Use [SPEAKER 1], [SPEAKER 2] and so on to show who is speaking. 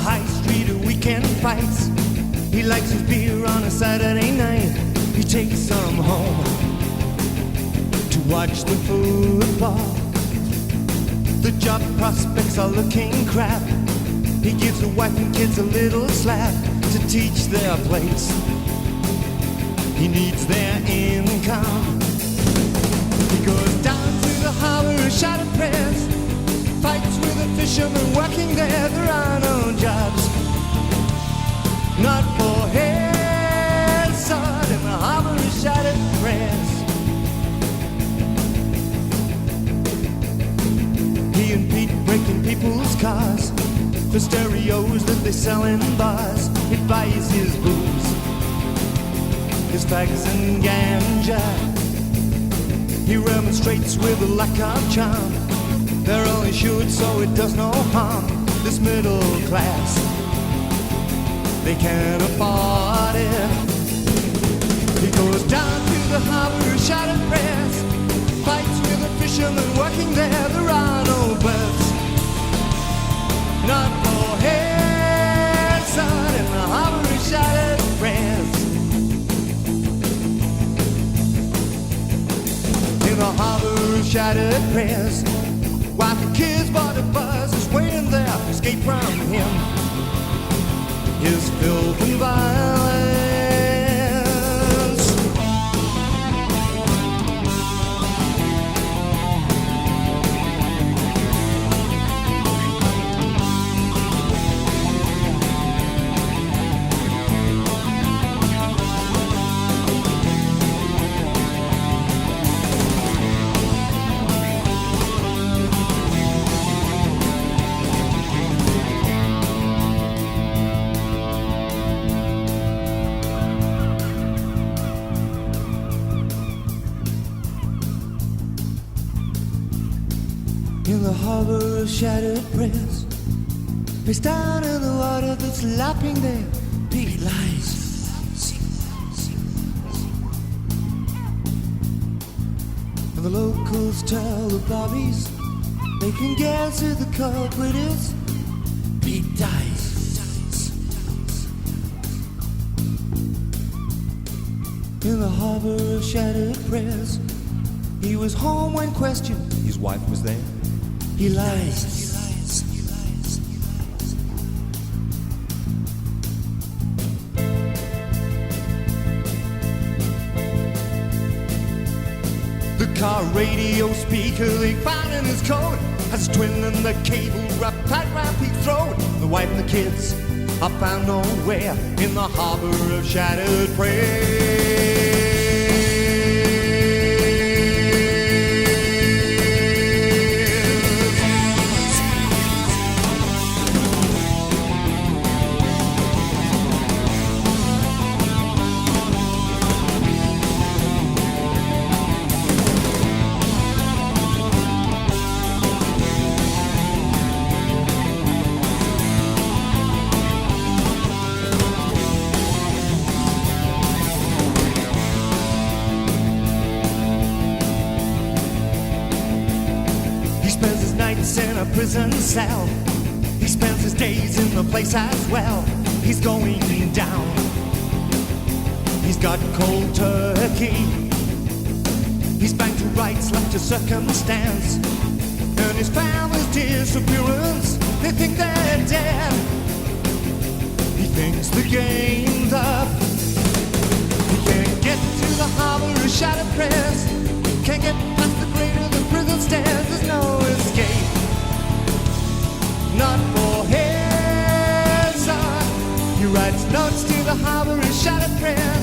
[SPEAKER 1] high street at weekend fights. He likes his beer on a Saturday night. He takes some home to watch the football. The job prospects are looking crap. He gives the wife and kids a little slap to teach their place. He needs their income. He goes down to the harbor and shot at prayers. Fights with a fisherman working there. There are no jobs, not for his son. In the harbor and shot at prayers. He and Pete breaking people's cars for stereos that they sell in bars. He buys his booze, his fags and ganja. He remonstrates with a lack of charm. They're all insured so it does no harm. This middle class, they can't afford it. He goes down to the harbor, shouting prayers. Fights with a fisherman working there. There are no birds, not for his son. In the harbor, he shouted prayers. In the harbor, he shouted prayers. Wife and kids bought a bus, is waiting there to escape from him. His filth and violence. In the harbor of shattered prayers, face down in the water that's lapping there, Pete lies. And the locals tell the bobbies they can guess who the culprit is. Pete dies. In the harbor of shattered prayers, he was home when questioned. His wife was there. He lies. The car radio speaker they found in his coat has a twin and the cable wrapped tight round Pete's throat. The wife and the kids are found nowhere in the harbor of shattered prayers. In a prison cell, he spends his days in the place as well. He's going down. He's got cold turkey. He's back to rights left to circumstance. And his family's disappearance, they think they're dead. He thinks the game's up. He can't get to the harbor of shattered prayers. Can't get past the grate of the prison stairs. There's no escape, not for his son. He writes notes to the harbor and shattered prayers.